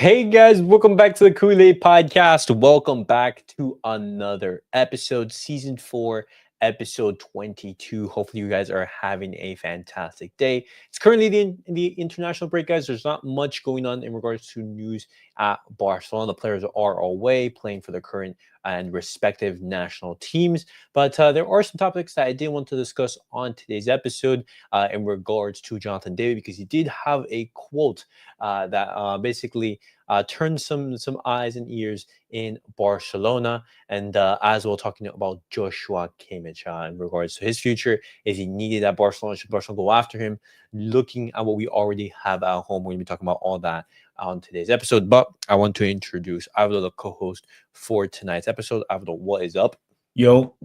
Hey guys, welcome back to the CulePodcast. Welcome back to another episode, season 4, episode 22. Hopefully, you guys are having a fantastic day. It's currently the international break, guys. There's not much going on in regards to news at Barcelona. The players are away playing for their current and respective national teams. But there are some topics that I did want to discuss on today's episode in regards to Jonathan David, because he did have a quote that basically turned some eyes and ears in Barcelona, and as well talking about Joshua Kimmich in regards to his future. Is he needed at Barcelona? Should Barcelona go after him? Looking at what we already have at home, we're going to be talking about all that on today's episode. But I want to introduce Avilo, the co-host for tonight's episode. Avilo, what is up? Yo,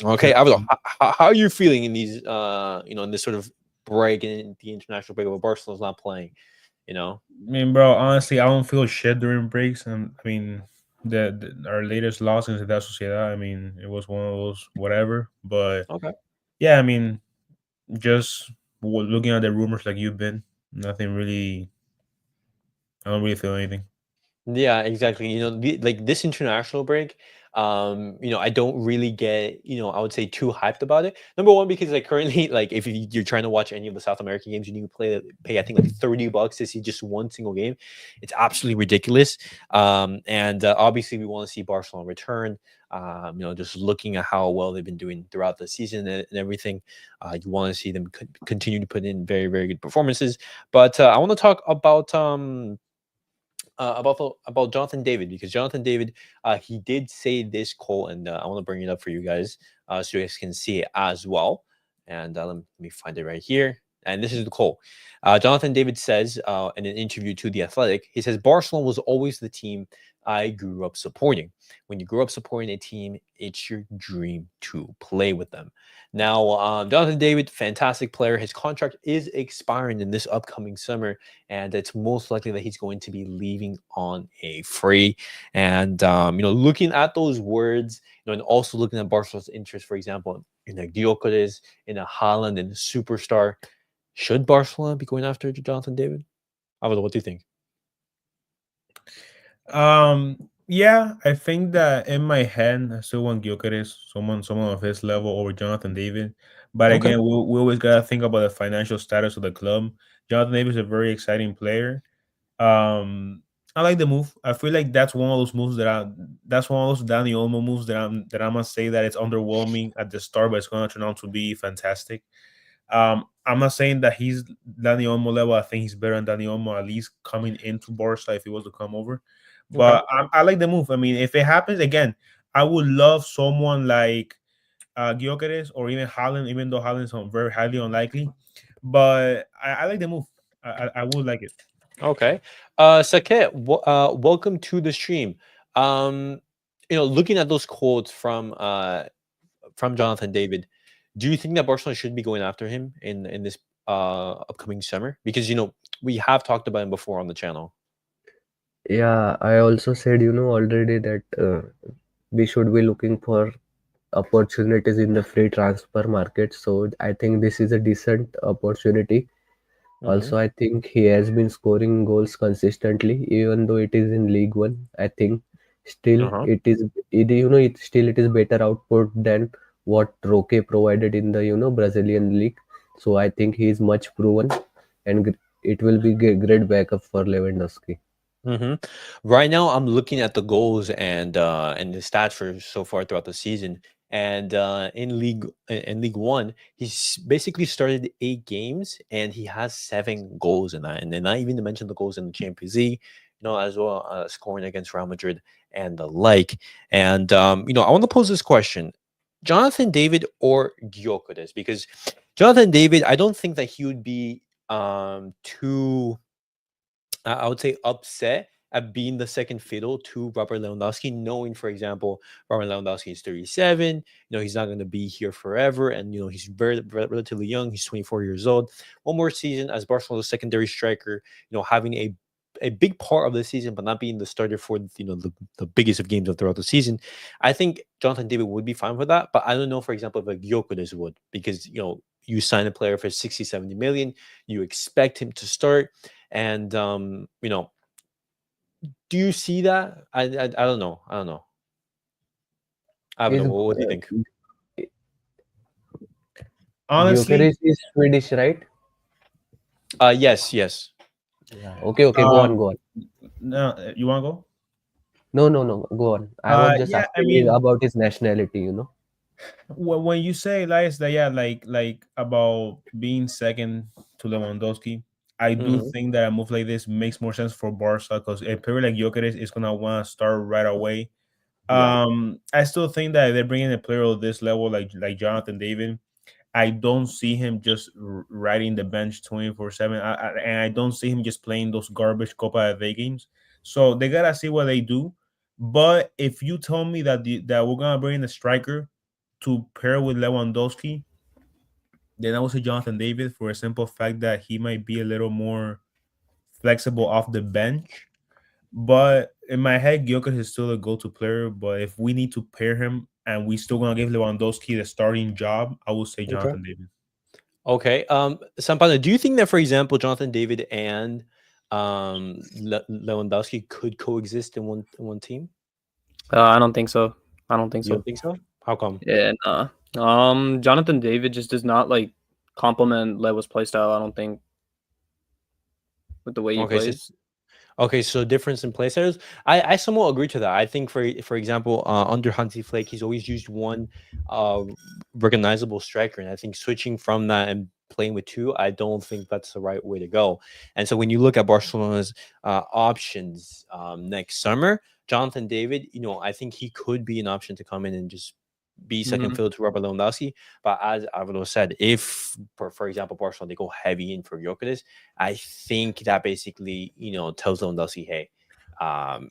Okay, Avilo, how are you feeling in these, in this sort of break in the international break where Barcelona's not playing? You know. bro, honestly, I don't feel shit during breaks, and the our latest loss in that Sociedad. It was one of those whatever, but Okay. yeah, just looking at the rumors like you've been, nothing really. I don't really feel anything. Yeah, exactly. Like this international break, I don't really get, I would say too hyped about it. Number one, because like currently, like if you're trying to watch any of the South American games, you need to pay I think like $30 to see just one single game. It's absolutely ridiculous. And obviously we want to see Barcelona return. Just looking at how well they've been doing throughout the season and everything, you want to see them continue to put in very, very good performances. But I want to talk about Jonathan David, because Jonathan David, he did say this quote, and I want to bring it up for you guys so you guys can see it as well. And let me find it right here. And this is the quote. Jonathan David says in an interview to The Athletic, he says, Barcelona was always the team I grew up supporting. When you grow up supporting a team, it's your dream to play with them. Now, Jonathan David, fantastic player. His contract is expiring in this upcoming summer, and it's most likely that he's going to be leaving on a free. And looking at those words, and also looking at Barcelona's interest, for example, in a Gyökeres, in a Haaland, in a superstar, should Barcelona be going after Jonathan David? I don't know. What do you think? Yeah, I think that in my head, I still want Gyökeres, someone of his level over Jonathan David. But Okay. again, we always gotta think about the financial status of the club. Jonathan David is a very exciting player. I like the move. I feel like that's one of those Danny Olmo moves that I must say that it's underwhelming at the start, but it's gonna turn out to be fantastic. I'm not saying that he's Danny Olmo level. I think he's better than Danny Olmo, at least coming into Barca if he was to come over. Okay. But I like the move. If it happens again, I would love someone like Gyökeres or even Haaland, even though Haaland is very highly unlikely. But I like the move. I would like it. Okay. Saket, welcome to the stream. Um, looking at those quotes from Jonathan David, do you think that Barcelona should be going after him in this upcoming summer? Because we have talked about him before on the channel. Yeah, I also said, already that we should be looking for opportunities in the free transfer market. So I think this is a decent opportunity. Hmm. Also, I think he has been scoring goals consistently, even though it is in League One. I think still Uh-huh. it is better output than what Roque provided in the Brazilian league. So I think he is much proven, and it will be great backup for Lewandowski. Hmm. Right now, I'm looking at the goals and the stats for so far throughout the season. And in League One, he's basically started 8 games and he has 7 goals in that. And then not even to mention the goals in the Champions League, as well scoring against Real Madrid and the like. And I want to pose this question: Jonathan David or Gyökeres? Because Jonathan David, I don't think that he would be too, I would say, upset at being the second fiddle to Robert Lewandowski, knowing, for example, Robert Lewandowski is 37. He's not going to be here forever. And, he's relatively young. He's 24 years old. One more season as Barcelona's secondary striker, having a big part of the season, but not being the starter for, the biggest of games of throughout the season. I think Jonathan David would be fine with that. But I don't know, for example, if a Gyökeres would, because, you sign a player for 60, 70 million, you expect him to start. And Do you see that? I don't know. I don't know. I don't know. Is What do you think? Honestly, Gyökeres is Swedish, right? Yes, yes. Yeah. Okay, okay. Go on, um, go on. no, you want to go? No, no, no. Go on. I was just Yeah, I asking you mean, about his nationality, you know. when you say Elias that, yeah, like about being second to Lewandowski, I do Hmm. think that a move like this makes more sense for Barca because a player like Gyökeres is gonna want to start right away. Yeah. I still think that they're bringing a player of this level, like Jonathan David. I don't see him just riding the bench 24/7, and I don't see him just playing those garbage Copa del Rey games. So they gotta see what they do. But if you tell me that that we're gonna bring a striker to pair with Lewandowski, then I would say Jonathan David for a simple fact that he might be a little more flexible off the bench. But in my head, Gyökeres is still a go-to player. But if we need to pair him and we still gonna give Lewandowski the starting job, I would say Okay. Jonathan David. Okay. Sampana, do you think that, for example, Jonathan David and Lewandowski could coexist in one team? I don't think so. I don't think You don't so. think so? How come? Yeah, nah. Jonathan David just does not like complement Lewa's playstyle. I don't think with the way he Okay, so plays. okay, so difference in play styles. I somewhat agree to that. I think for example, under Hansi Flick, he's always used one uh recognizable striker, and I think switching from that and playing with two, I don't think that's the right way to go. And so when you look at Barcelona's options next summer, Jonathan David, I think he could be an option to come in and just be second Hmm. fiddle to Robert Lewandowski. But as Alvaro said, if for example Barcelona they go heavy in for Jokic, I think that basically, tells Lewandowski, hey, um,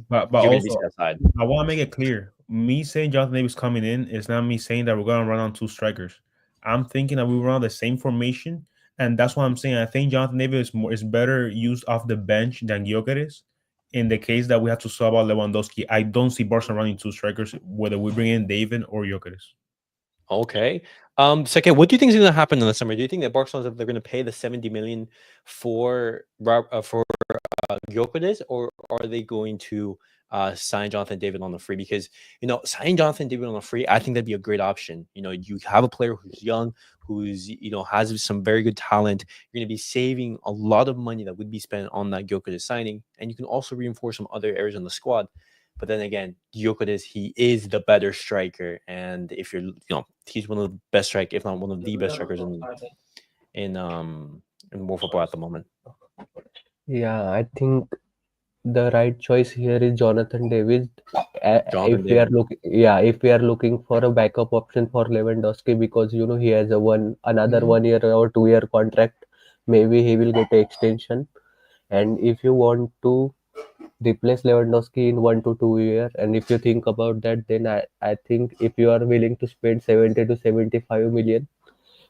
But you're going to be also, set aside. I want to make it clear. Me saying Jonathan Davis coming in is not me saying that we're gonna run on two strikers. I'm thinking that we run the same formation, and that's what I'm saying. I think Jonathan Davis is better used off the bench than Gyökeres. In the case that we have to sub out Lewandowski, I don't see Barca running two strikers, whether we bring in David or Gyökeres. Okay. Second, what do you think is going to happen in the summer? Do you think that Barcelona they're going to pay the 70 million for Gyökeres, or are they going to sign Jonathan David on the free? Because signing Jonathan David on the free, I think that'd be a great option. You have a player who's young, who's has some very good talent. You're going to be saving a lot of money that would be spent on that Gyökeres signing, and you can also reinforce some other areas in the squad. But then again, Gyökeres, he is the better striker, and if he's one of the best strike, if not one of the best strikers in um in world football at the moment. Yeah, I think the right choice here is Jonathan David. Jonathan If we are David. if we are looking for a backup option for Lewandowski, because he has another Mhm. 1 year or 2 year contract, maybe he will get an extension. And if you want to replace Lewandowski in 1 to 2 year, and if you think about that, then I think if you are willing to spend 70 to 75 million,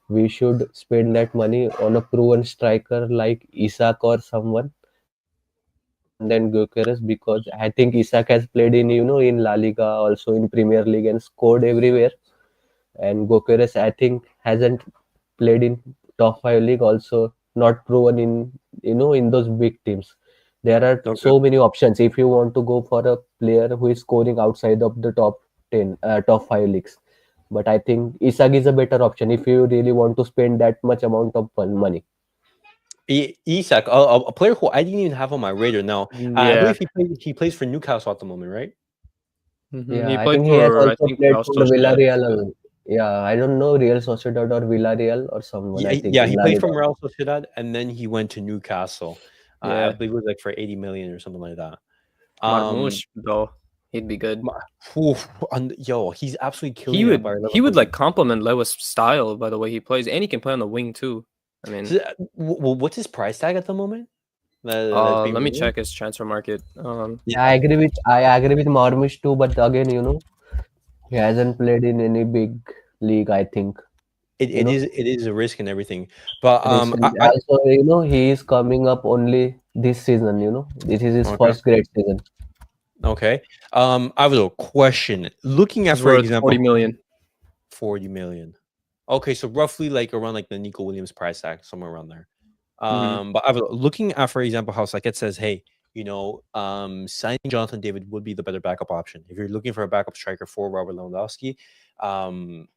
we should spend that money on a proven striker like Isak or someone rather than Gyökeres, because I think Isak has played in in La Liga, also in Premier League, and scored everywhere. And Gyökeres I think hasn't played in top five league, also not proven in in those big teams. There are Okay. so many options if you want to go for a player who is scoring outside of the top 10, top five leagues. But I think Isak is a better option if you really want to spend that much amount of money. Isak, a player who I didn't even have on my radar. Now, I Yeah. believe he plays for Newcastle at the moment, right? He Yeah, I played think he has for I also think played Real for Sociedad. Villarreal. Yeah, I don't know Real Sociedad or Villarreal or someone, I think Yeah, in he La played Liga. from Real Sociedad, and then he went to Newcastle. I Yeah, believe it was like for 80 million or something like that. Um, Marmoush though, he'd be good. Ma- yo, he's absolutely He killing it at would Bayer he would like Leverkusen. complement Lewa's style by the way he plays, and he can play on the wing too. I mean, So, well, what's his price tag at the moment? That's being let me rumored? check his transfer market. Yeah, I agree with Marmish too, but again, he hasn't played in any big league, I think. it, You it know, is it is a risk and everything, but recent also, he is coming up only this season, This is his okay. first great season. Okay. I have a question. Looking at, He's for worth 40 example, million. 40 million. Okay, so roughly like around like the Nico Williams price tag, somewhere around there. Hmm. But looking at, for example, how Saket says, hey, signing Jonathan David would be the better backup option. If you're looking for a backup striker for Robert Lewandowski,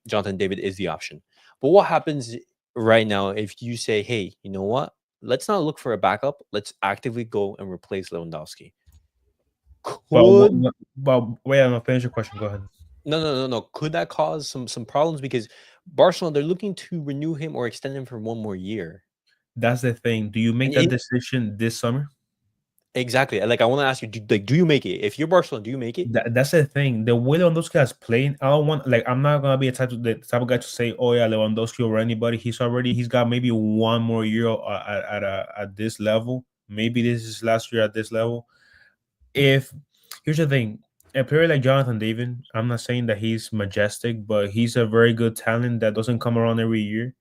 Jonathan David is the option. But what happens right now if you say, hey, you know what? Let's not look for a backup. Let's actively go and replace Lewandowski. But Could wait, I'm gonna finish your question. Go ahead. no. Could that cause some problems because Barcelona they're looking to renew him or extend him for one more year? That's the thing. Do you make And that decision this summer? exactly. Like I want to ask you, do you make it? If you're Barcelona, do you make it? That's the thing. The way Lewandowski has played, I don't want I'm not gonna be the type of guy to say, oh yeah, Lewandowski over anybody. He's got maybe one more year at this level. Maybe this is last year at this level. If here's the thing, a player like Jonathan David, I'm not saying that he's majestic, but he's a very good talent that doesn't come around every year.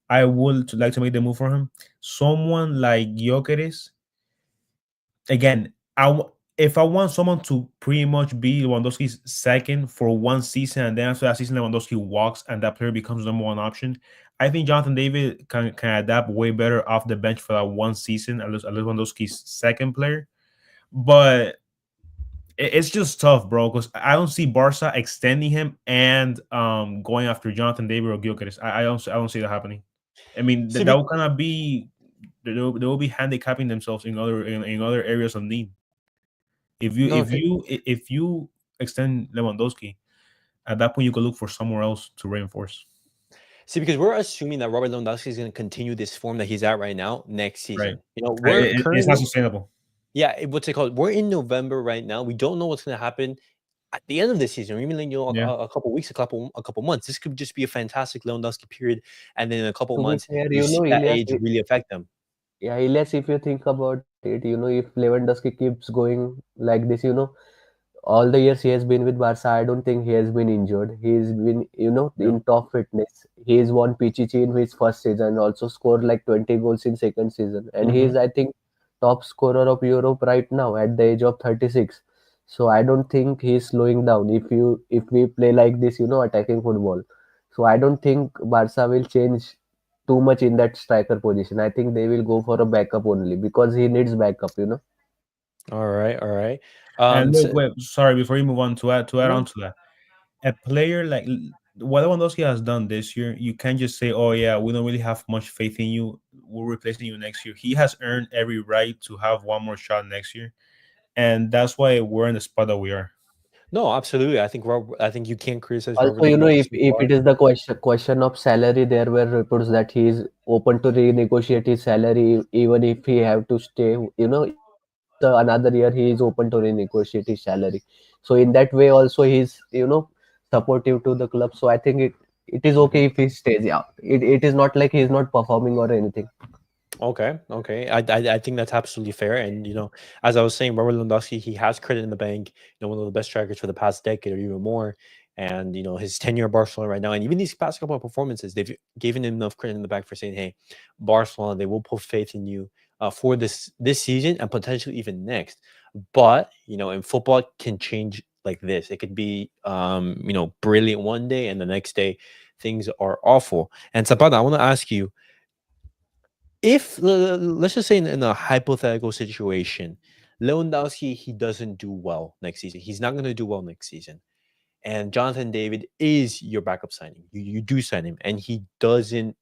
I would like to make the move for him. Someone like Gyökeres, again, if I want someone to pretty much be Lewandowski's second for one season, and then after that season Lewandowski walks and that player becomes number one option, I think Jonathan David can adapt way better off the bench for that one season as Lewandowski's second player. But it's just tough, bro, because I don't see Barca extending him and going after Jonathan David or Gyökeres. I don't see that happening. I mean, See, that will kind of be they will be handicapping themselves in other areas of need. If you no, if you extend Lewandowski, at that point you could look for somewhere else to reinforce. see, because we're assuming that Robert Lewandowski is going to continue this form that he's at right now next Right. season. We're It's currently not sustainable. what's it called? We're in November right now. We don't know what's going to happen at the end of the season, or even Yeah. a couple weeks, a couple months. This could just be a fantastic Lewandowski period, and then in a couple To be months, fair, you see that Ilyas, age really affect them. yeah, Ilyas, if you think about it, if Lewandowski keeps going like this, all the years he has been with Barca, I don't think he has been injured. He's been, Yeah. in top fitness. He's won Pichichi in his first season, also scored like 20 goals in second season. And Mm-hmm. he's, I think, top scorer of Europe right now at the age of 36. So I don't think he's slowing down if we play like this, attacking football. So I don't think Barca will change too much in that striker position. I think they will go for a backup only because he needs backup. All right, all right. And look, So, wait, sorry, before you move on to add no, on to that, a player like what Lewandowski has done this year, you can't just say, "Oh yeah, we don't really have much faith in you. We're replacing you next year." He has earned every right to have one more shot next year, and that's why we're in the spot that we are. no, absolutely. I think you can't criticize Robert Also, Lewandowski if so if far. it is the question of salary, there were reports that he is open to renegotiate his salary even if he have to stay. Even if it's another year, he is open to renegotiate his salary. So in that way, also he's supportive to the club. So I think it is Mhm. okay if he stays. Yeah, it is not like he's not performing or anything. Okay, okay. I think that's absolutely fair. And as I was saying, Robert Lewandowski, he has credit in the bank. One of the best strikers for the past decade or even more. And his tenure at Barcelona right now, and even these past couple of performances, they've given him enough credit in the back for saying, "Hey, Barcelona, they will put faith in you for this season and potentially even next." But in football, it can change like this. It could be brilliant one day, and the next day things are awful. And Zapata, I want to ask you if let's just say in a hypothetical situation, Lewandowski he doesn't do well next season. He's not going to do well next season, and Jonathan David is your backup signing. You do sign him, and he doesn't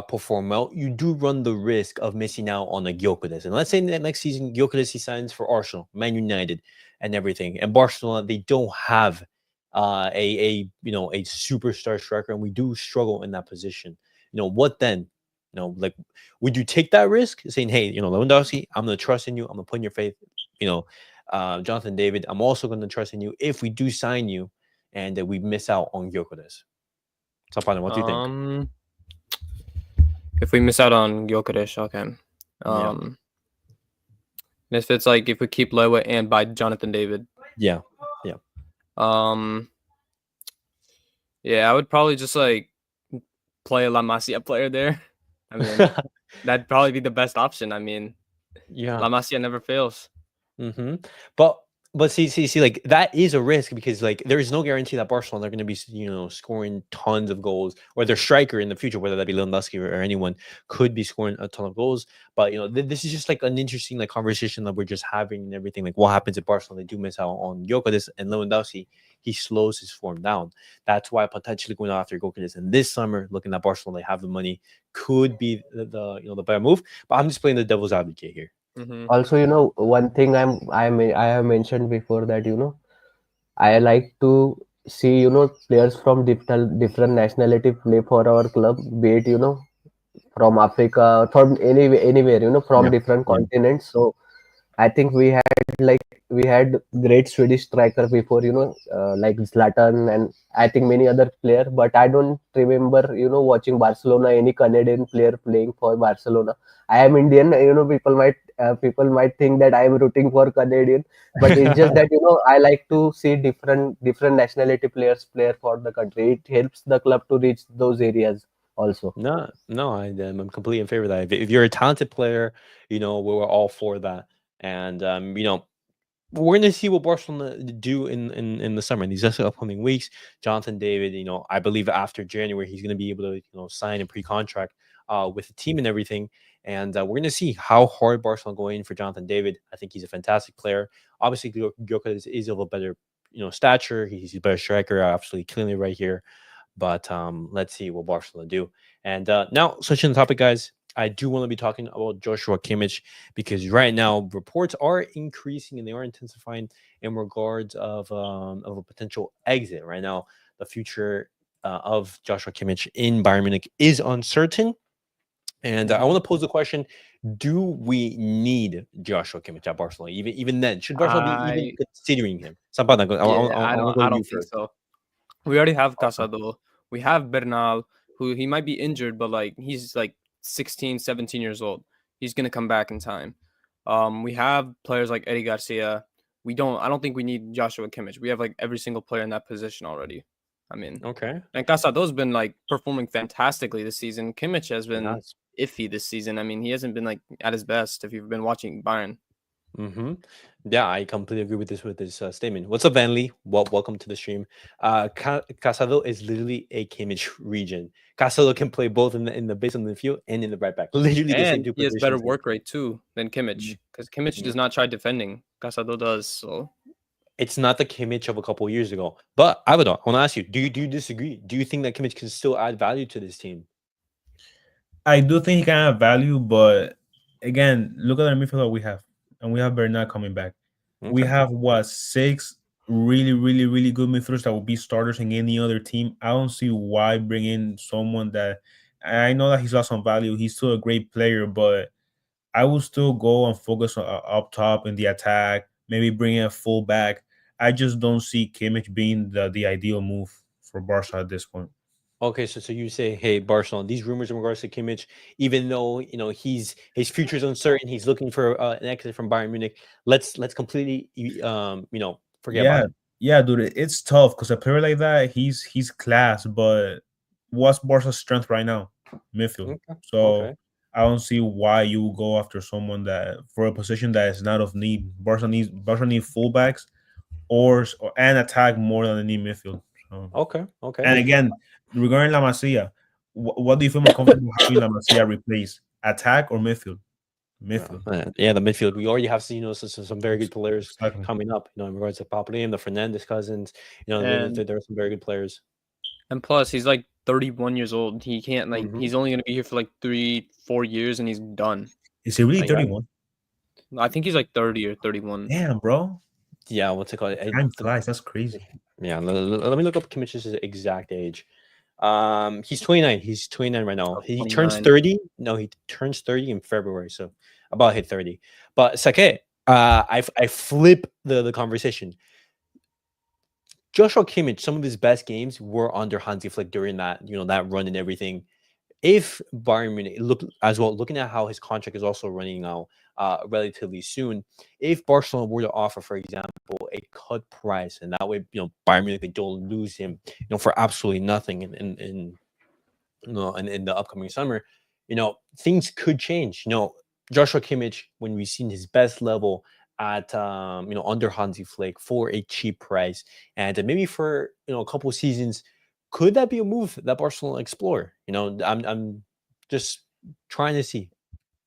perform well. You do run the risk of missing out on a Gyökeres. And let's say that next season Gyökeres he signs for Arsenal, Man United, and everything, and Barcelona they don't have a superstar striker, and we do struggle in that position. What then? Like, would you take that risk, saying, "Hey, Lewandowski, I'm going to trust in you. I'm going to put in your faith." Jonathan David, I'm also going to trust in you if we do sign you, and that we miss out on Gyökeres. Sapana, what do you think? If we miss out on Gyökeres, okay. Yeah. If it's like if we keep Lewa and buy Jonathan David. Yeah. Yeah, I would probably just like play a La Masia player there. I mean, that'd probably be the best option. I mean, Yeah. La Masia never fails. Mm-hmm. But But see, like that is a risk because like there is no guarantee that Barcelona are going to be scoring tons of goals, or their striker in the future, whether that be Lewandowski or anyone, could be scoring a ton of goals. But this is just like an interesting like conversation that we're just having and everything. Like what happens if Barcelona do miss out on Gyökeres and Lewandowski? He slows his form down. That's why potentially going after Gyökeres in this summer, looking at Barcelona, they have the money, could be the better move. But I'm just playing the devil's advocate here. Mm-hmm. Also, one thing I have mentioned before that, I like to see, players from different nationality play for our club, be it, from Africa, from anywhere, from Yeah, different yeah. continents. So I think we had great Swedish striker before, like Zlatan, and I think many other player. But I don't remember, watching Barcelona, any Canadian player playing for Barcelona. I am Indian, people might think that I am rooting for Canadian, but it's just that I like to see different nationality players play for the country. It helps the club to reach those areas also. No, I'm completely in favor of that. If you're a talented player, we're all for that. And we're going to see what Barcelona do in the summer, in these upcoming weeks. Jonathan David, I believe after January he's going to be able to sign a pre-contract with the team and everything. And we're going to see how hard Barcelona go in for Jonathan David. I think he's a fantastic player. Obviously, Gyökeres is of a better stature. He's a better striker, absolutely killing it right here. But let's see what Barcelona do. And now, switching the topic, guys, I do want to be talking about Joshua Kimmich, because right now reports are increasing and they are intensifying in regards of a potential exit. Right now, the future of Joshua Kimmich in Bayern Munich is uncertain. And I want to pose the question: do we need Joshua Kimmich at Barcelona? Even then, should Barcelona be even I considering him? Sampana, I Yeah, want to go I to you don't think first. so. We already have Okay. Casado. We have Bernal, who he might be injured, but like he's like 16, 17 years old. He's gonna come back in time. We have players like Eddie Garcia. I don't think we need Joshua Kimmich. We have like every single player in that position already. I mean, Okay. and Casado's been like performing fantastically this season. Kimmich has He been has. iffy this season. I mean, he hasn't been like at his best if you've been watching Bayern. Mm-hmm. Yeah, I completely agree with this statement. What's up, Vanley? Welcome to the stream. Casado is literally a Kimmich region. Casado can play both in the base of the field and in the right back. Literally the same And two he has better positions. work rate too than Kimmich, because Kimmich Yeah. does not try defending. Casado does. So It's not the Kimmich of a couple of years ago. But I want to ask you: do you disagree? Do you think that Kimmich can still add value to this team? I do think he can have value, but again, look at the midfielder we have, and we have Bernard coming back. We Okay. have what, six really, really, really good midfielders that will be starters in any other team. I don't see why bring in someone that, I know that he's lost some value. He's still a great player, but I will still go and focus on up top in the attack. Maybe bring in a fullback. I just don't see Kimmich being the ideal move for Barca at this point. Okay, so you say, hey, Barcelona, these rumors in regards to Kimmich, even though his future is uncertain, he's looking for an exit from Bayern Munich. Let's completely forget about Yeah, him. yeah, dude, it's tough because a player like that, he's class, but what's Barca's strength right now? Midfield. Okay, So okay, I don't see why you would go after someone that for a position that is not of need. Barca needs fullbacks or and attack more than they need midfield. So, okay. and again, regarding La Masia, what do you feel more comfortable having La Masia replace? Attack or midfield? Midfield. Yeah, the midfield. We already have seen some very good players Exactly. coming up. In regards to Papadim, the Fernandez cousins. and There are some very good players. plus he's like 31 years old. He can't like Mm-hmm. he's only gonna be here for like 3-4 years and he's done. Is he really Like 31? I think he's like 30 or 31. Damn, bro. Yeah, what's it called? Time flies. That's crazy. Yeah, let me look up Kimmich's exact age. He's 29. He's 29 right now. So He turns 29. 30. No, he turns 30 in February, so about hit 30. But Sake, I flip the conversation. Joshua Kimmich, some of his best games were under Hansi Flick during that run and everything. If Bayern Munich looking at how his contract is also running out relatively soon, if Barcelona were to offer, for example, a cut price, and that way Bayern Munich, they don't lose him for absolutely nothing in the upcoming summer, things could change. Joshua Kimmich, when we've seen his best level at under Hansi Flick for a cheap price, and maybe for a couple of seasons. Could that be a move that Barcelona explore? I'm just trying to see.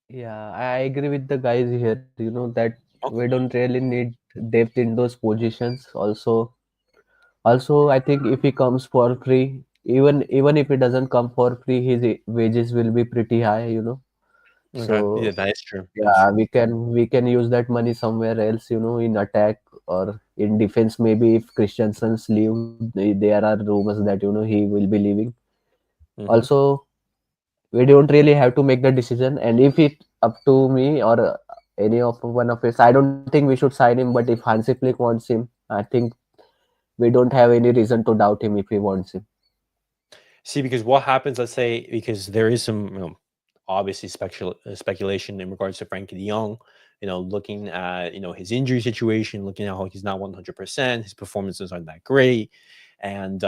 Yeah, I agree with the guys here, that we Okay. don't really need depth in those positions. Also, I think if he comes for free, even if he doesn't come for free, his wages will be pretty high. Okay. Yeah, So that is true. That is yeah, true. we can use that money somewhere else, in attack or in defense. Maybe if Christensen's leave, there are rumors that he will be leaving. Hmm. Also, we don't really have to make the decision, and if it up to me or any of one of us, I don't think we should sign him. But if Hansi Flick wants him, I think we don't have any reason to doubt him if he wants him. See, because what happens, let's say, because there is some, obviously speculation in regards to Frankie De Jong, looking at, his injury situation, looking at how he's not 100%, his performances aren't that great. And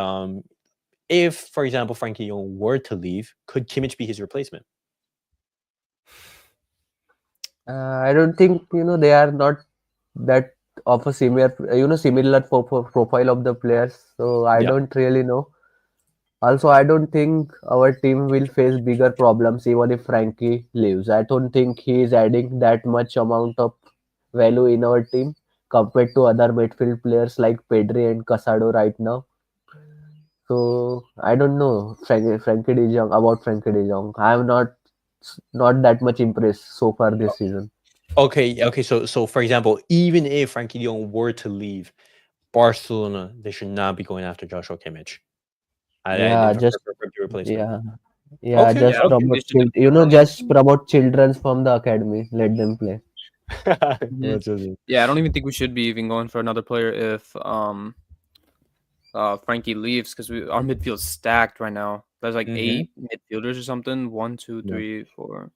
if, for example, Frankie De Jong were to leave, could Kimmich be his replacement? I don't think they are not that of a similar profile of the players. So I Yeah. don't really know. Also, I don't think our team will face bigger problems even if Frankie leaves. I don't think he is adding that much amount of value in our team compared to other midfield players like Pedri and Casado right now. So I don't know Frankie De Jong about Frankie De Jong. I am not that much impressed so far this season. Okay. Okay. So for example, even if Frankie De Jong were to leave Barcelona, they should not be going after Joshua Kimmich. I Yeah, just prefer the replacement. yeah, yeah, Okay. Yeah, I just don't think they promote should just promote childrens from the academy. Let them play. Mhm. What's his name? Yeah, I don't even think we should be even going for another player if Frankie leaves because our midfield's stacked right now. There's like Hmm. 8 midfielders or something. One, two, Yeah. three, four.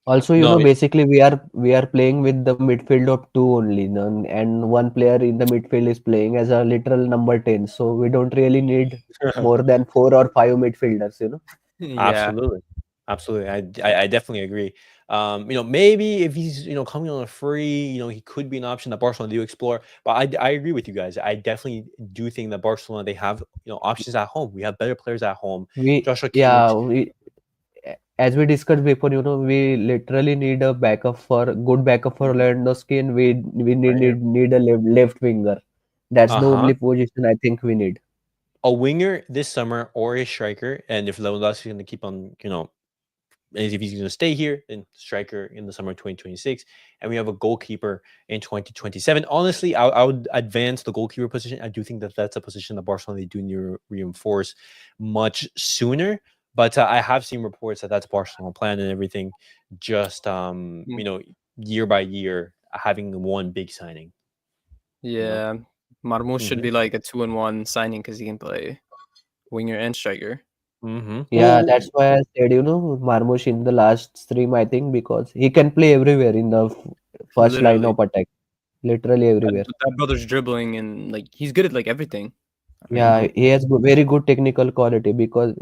Also, No. basically we are playing with the midfield of two only, and one player in the midfield is playing as a literal number 10. So we don't really need more than 4 or 5 midfielders. Yeah. Absolutely. Absolutely. I definitely agree. Maybe if he's, coming on a free, he could be an option that Barcelona do explore. But I agree with you guys. I definitely do think that Barcelona, they have, options at home. We have better players at home. We Joshua yeah Kimmich. we As we discussed before, we literally need a good backup for Mhm. Lewandowski, and we Right here. need a left winger. That's the Uh-huh. only position I think we need. A winger this summer or a striker. And if Lewandowski is going to keep on, and if he's going to stay here, then striker in the summer of 2026, and we have a goalkeeper in 2027. Honestly, I would advance the goalkeeper position. I do think that that's a position that Barcelona, they do need to reinforce much sooner. But I have seen reports that that's Barcelona plan and everything. Just Mm. year by year, having one big signing. You know. Yeah. Marmoush should Hmm. be like a 2-in-1 signing because he can play winger and striker. Hmm. Yeah, that's why I said, Marmoush in the last stream, I think, because he can play everywhere in the first line Literally. of attack, literally everywhere. That brother's dribbling and like he's good at like everything. I mean, Yeah, he has very good technical quality because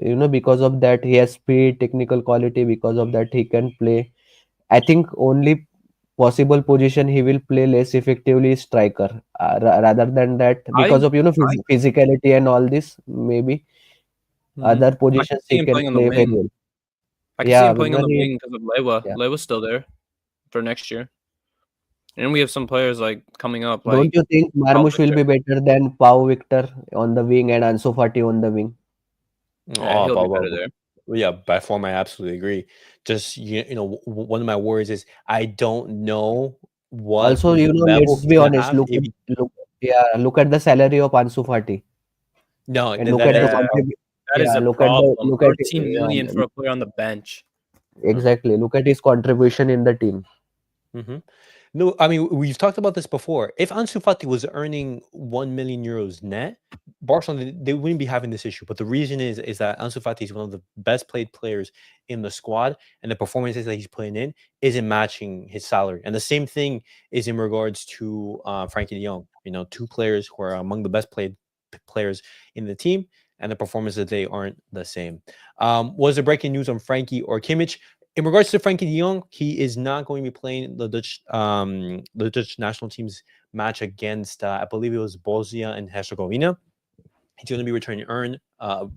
of that he has speed, technical quality. Because of that he can play. I think only possible position he will play less effectively is striker. Rather than that, because I of I physicality and all this, maybe mhm. other I could positions see he him can playing on the play very wing. well. I could see Yeah, him playing on winger. the wing because of Lewa. Yeah. Lewa's still there for next year. And we have some players like coming up Don't like you think Pau Marmush will Victor. be better than Pau Victor on the wing and Ansu Fati on the wing? Yeah, Oh, he'll be better there. yeah, by form, I absolutely agree. Just one of my worries is I don't know what Also, level let's he's be gonna honest. have if he, Look at the salary of Ansu Fati no and look at the Yeah, contrib. that is Yeah, a look at the problem. look at 13 million for a player on the bench. exactly. Look at his contribution in the team. hmm. No, I mean we've talked about this before. If Ansu Fati was earning 1 million euros net, Barcelona, they wouldn't be having this issue. But the reason is that Ansu Fati is one of the best played players in the squad, and the performances that he's putting in isn't matching his salary. And the same thing is in regards to Frankie De Jong. Two players who are among the best played players in the team, and the performances they aren't the same. Was there breaking news on Frankie or Kimmich? In regards to Frankie de Jong, he is not going to be playing the Dutch national team's match against I believe it was Bosnia and Herzegovina. He's going to be returning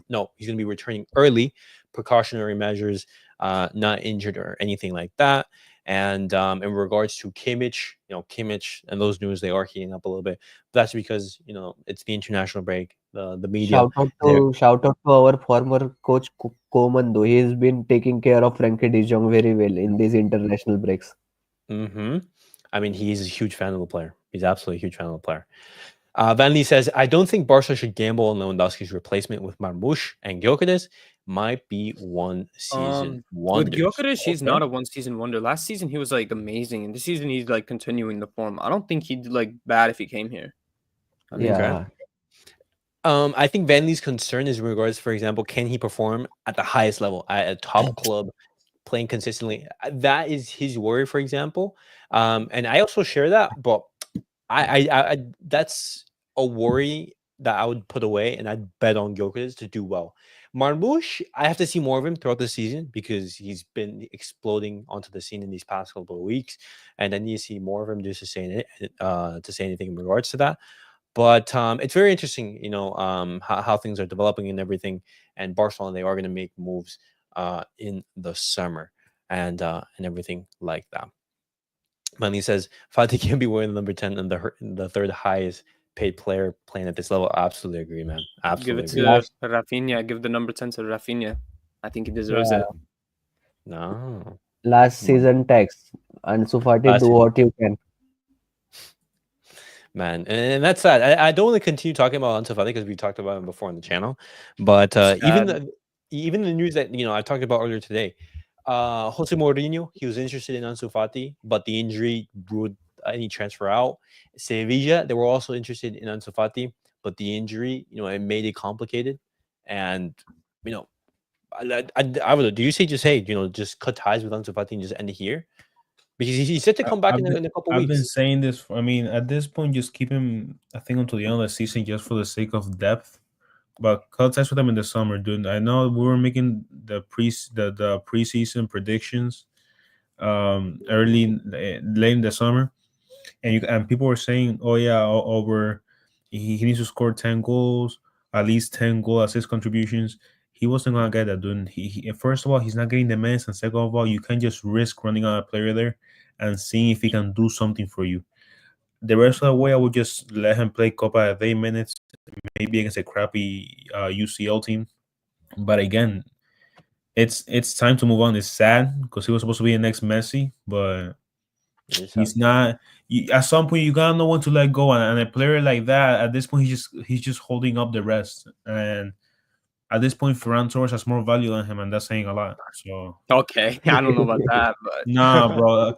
no, he's going to be returning early, precautionary measures, not injured or anything like that. And in regards to Kimmich, Kimmich and those news, they are heating up a little bit. That's because it's the international break. The media, they're Shout out to our former coach Koman though. He's been taking care of Frankie de Jong very well in these international breaks. hmm I mean, he's a huge fan of the player. He's absolutely a huge fan of the player. Van Lee says, I don't think Barca should gamble on Lewandowski's replacement with Marmoush and Gyökeres. Might be one season With wonders. Gyökeres, he's Okay. not a one season wonder. Last season he was like amazing, and this season he's like continuing the form. I don't think he'd do like bad if he came here. I mean, Yeah, I think Van Lee's concern is in regards, for example, can he perform at the highest level at a top club, playing consistently? That is his worry, for example. And I also share that, but I that's a worry that I would put away, and I'd bet on Gyökeres to do well. Marmoush, I have to see more of him throughout the season because he's been exploding onto the scene in these past couple of weeks, and I need to see more of him just to say anything in regards to that. But it's very interesting, how things are developing and everything. And Barcelona, they are going to make moves in the summer and everything like that. Manny says Fatih can be wearing the number 10 and the third highest paid player playing at this level. Absolutely agree, man. give it Absolutely agree. to last Rafinha. Give the number 10 to Rafinha. I think he deserves yeah it. No. last Man. season tax. Ansu Fati, Last do season. what you can. Man, and that's sad. I don't want to continue talking about Ansu Fati because we talked about him before on the channel, but even Sad. even the news that I talked about earlier today, Jose Mourinho, he was interested in Ansu Fati, but the injury ruled any transfer out. Sevilla, they were also interested in Ansu Fati, but the injury, it made it complicated. And you know, I would. Do you say just hey, just cut ties with Ansu Fati and just end it here? Because he's set to come back I've been in a couple I've been weeks. saying this. I mean, at this point, just keep him. I think until the end of the season, just for the sake of depth. But context with them in the summer, dude. I know we were making the preseason predictions late in the summer, and people were saying, oh yeah, over he needs to score 10 goals, at least 10 goal assist contributions. He wasn't gonna get that, dude. First of all, he's not getting the minutes, and second of all, you can't just risk running out a player there and seeing if he can do something for you. The rest of the way, I would just let him play Copa of 8 minutes, maybe against a crappy UCL team. But again, it's time to move on. It's sad because he was supposed to be the next Messi, but he's not. At some point, you gotta know when to let go, and a player like that, at this point, he's just holding up the rest. And at this point, Ferran Torres has more value than him, and that's saying a lot. So, Okay, I don't know about that, nah, but bro.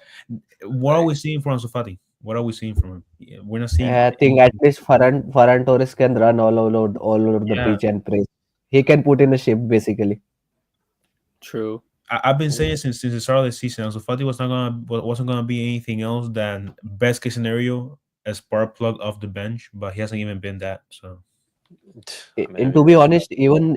What are we seeing from Ansu Fati? What are we seeing from him? We're not seeing I think at anything. least Ferran Torres can run all over the Yeah, pitch and press. He can put in a shape basically. true. I've been saying since the start of the season, Ansu Fati wasn't gonna be anything else than best case scenario a spark plug off the bench, but he hasn't even been that. So I mean, And to be honest, even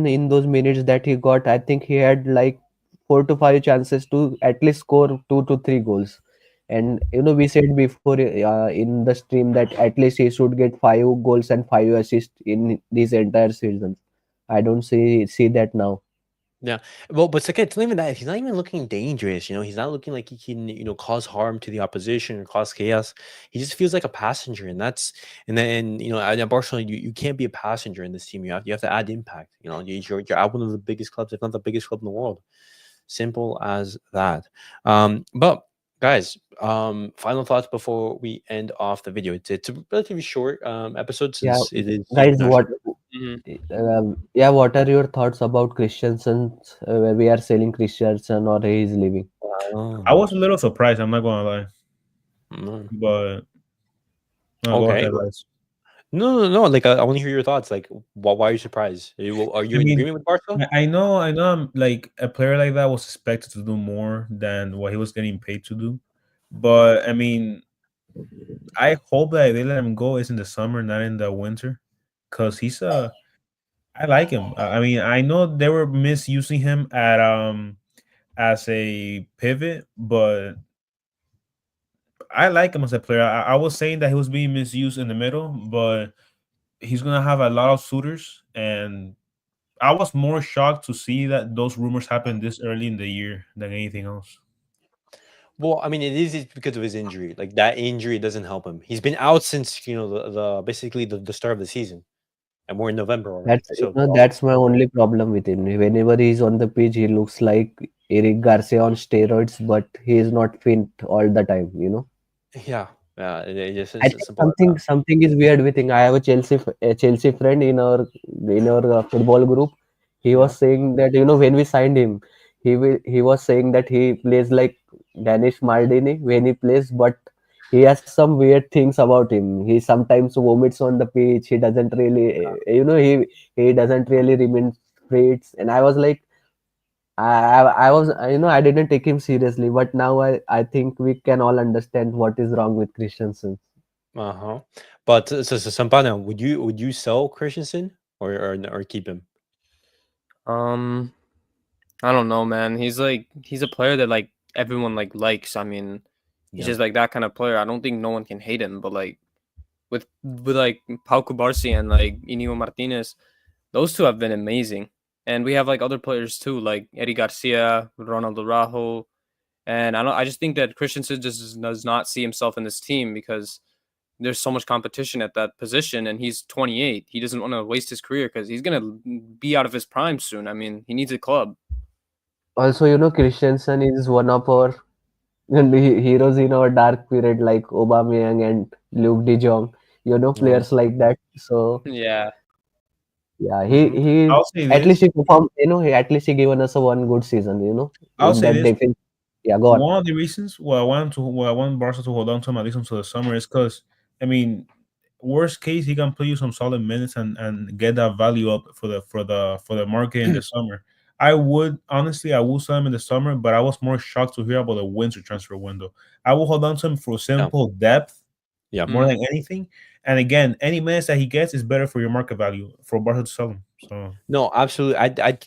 in those minutes that he got, I think he had like 4 to 5 chances to at least score 2 to 3 goals. And we said before in the stream that at least he should get 5 goals and 5 assists in this entire season. I don't see that now. yeah. Well, but second, it's not even that. He's not even looking dangerous. He's not looking like he can, cause harm to the opposition or cause chaos. He just feels like a passenger, and and then at Barcelona, you can't be a passenger in this team. You have to add impact. You're at one of the biggest clubs, if not the biggest club in the world. Simple as that. But guys, final thoughts before we end off the video. It's a relatively short episode Yeah, since it is the guys, what international. Mhm. yeah, what are your thoughts about Christensen? Where we are selling Christensen or he is leaving? I was a little surprised. I'm not gonna lie, Mm, but no, go okay. ahead, guys. No. Like, I want to hear your thoughts. Like, why are you surprised? Are you I in mean, agreement with Barca? I know. Like a player like that was expected to do more than what he was getting paid to do, but I mean, I hope that they let him go is in the summer, not in the winter, because I like him. I mean, I know they were misusing him as a pivot, but I like him as a player. I was saying that he was being misused in the middle, but he's gonna have a lot of suitors, and I was more shocked to see that those rumors happened this early in the year than anything else. Well, I mean, it is because of his injury. Like that injury doesn't help him. He's been out since the basically the start of the season, and we're in November already. That's So that's my only problem with him. Whenever he's on the pitch, he looks like Eric Garcia on steroids, but he is not fit all the time. yeah, it just I it's as think simple as that. something is weird with him. I have a Chelsea friend in our football group. He Yeah. was saying that when we signed him, he was saying that he plays like Danish Maldini when he plays, but he has some weird things about him. He sometimes vomits on the pitch. He doesn't really, he doesn't really remain fit. And I was like, I was, I didn't take him seriously, but now I think we can all understand what is wrong with Christensen. Uh-huh. But so Sampana, would you sell Christensen or keep him? Um, I don't know, man. He's a player that like everyone likes. I mean, he's Yeah. just like that kind of player. I don't think no one can hate him. But like with like Pau Cubarsí and like Inigo Martinez, those two have been amazing. And we have like other players too, like Eddie Garcia, Ronald Araujo, and I just think that Christensen just does not see himself in this team because there's so much competition at that position, and he's 28. He doesn't want to waste his career because he's gonna be out of his prime soon. I mean, he needs a club. Also, Christensen is one of our heroes in our dark period, like Aubameyang and Luke De Jong. Oh. Players like that. So Yeah, yeah, he Hmm. he I'll say at least this. he performed. He at least he given us a one good season. I'll In say that this. defense. Yeah, go on. One of the reasons why I want Barca to hold on to him at least until the summer is because I mean, worst case he can play you some solid minutes and get that value up for the market in the summer. I would sell him in the summer, but I was more shocked to hear about the winter transfer window. I will hold on to him for Yeah. simple depth Yeah. more Mhm. than anything. And again, any minutes that he gets is better for your market value for Barca to sell him. So No, absolutely. I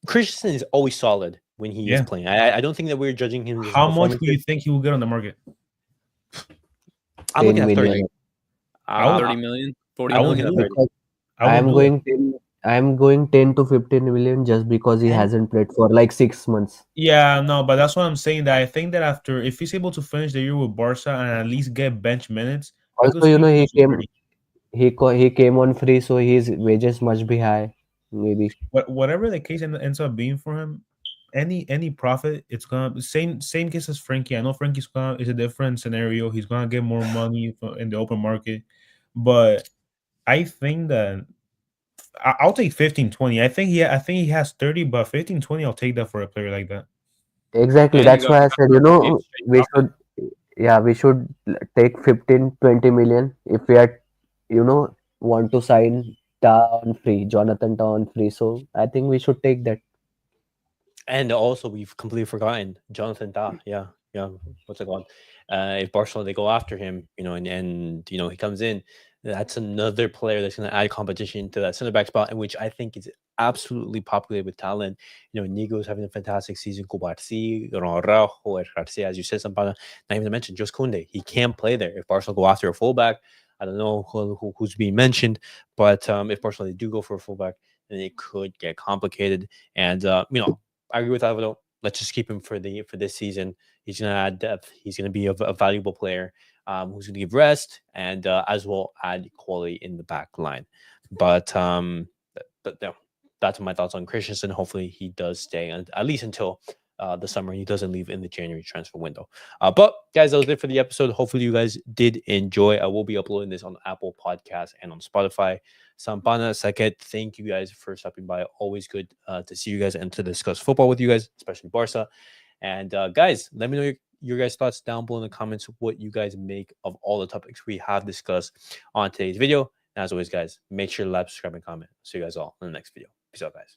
Christensen is always solid when he is yeah, playing. I don't think that we're judging him just how much do you performances. think he will get on the market? I'm looking 10 at 30. million. I would 30 million, 40 I I'm would looking million. at do it. 30. Because I I would am do it. going 10. I am going 10 to 15 million just because he And hasn't played for like 6 months. Yeah, no, but that's what I'm saying. That I think that after, if he's able to finish the year with Barca and at least get bench minutes, we could Also, see him he close to came 30. he came on free, so his wages must be high, maybe. Whatever the case ends up being for him, any profit, it's gonna be same case as Frankie. I know Frankie's gonna is a different scenario. He's gonna get more money in the open market, but I think that I'll take 15, 20. I think he has 30, but 15, 20, I'll take that for a player like that. Exactly. And you That's got why I said, be a straight we profit. should, yeah, we should take 15, 20 million if we are, want to sign down free, Jonathan down free. So I think we should take that. also we've completely forgotten Jonathan Tah. Yeah. Yeah. What's it called? If Barcelona they go after him, and he comes in, that's another player that's going to add competition to that center back spot, in which I think is absolutely populated with talent. Nigo's having a fantastic season. Cubarsí, Araujo, Garcia, as you said, Sampana. Not even to mention Jos Koundé. He can play there if Barcelona go after a fullback. I don't know who's being mentioned, but if Barcelona do go for a fullback, then it could get complicated. And I agree with Alvaro. Let's just keep him for this season. He's going to add depth. He's going to be a valuable player who's going to give rest and as well add quality in the back line. But no, that's my thoughts on Christensen. Hopefully he does stay at least until the summer. He doesn't leave in the January transfer window. But guys, that was it for the episode. Hopefully you guys did enjoy. I will be uploading this on Apple Podcasts and on Spotify. Sampana, Saket, thank you guys for stopping by. Always good to see you guys and to discuss football with you guys, especially Barca. And guys, let me know your guys' thoughts down below in the comments, what you guys make of all the topics we have discussed on today's video. And as always, guys, make sure to like, subscribe, and comment. See you guys all in the next video. Peace out, guys.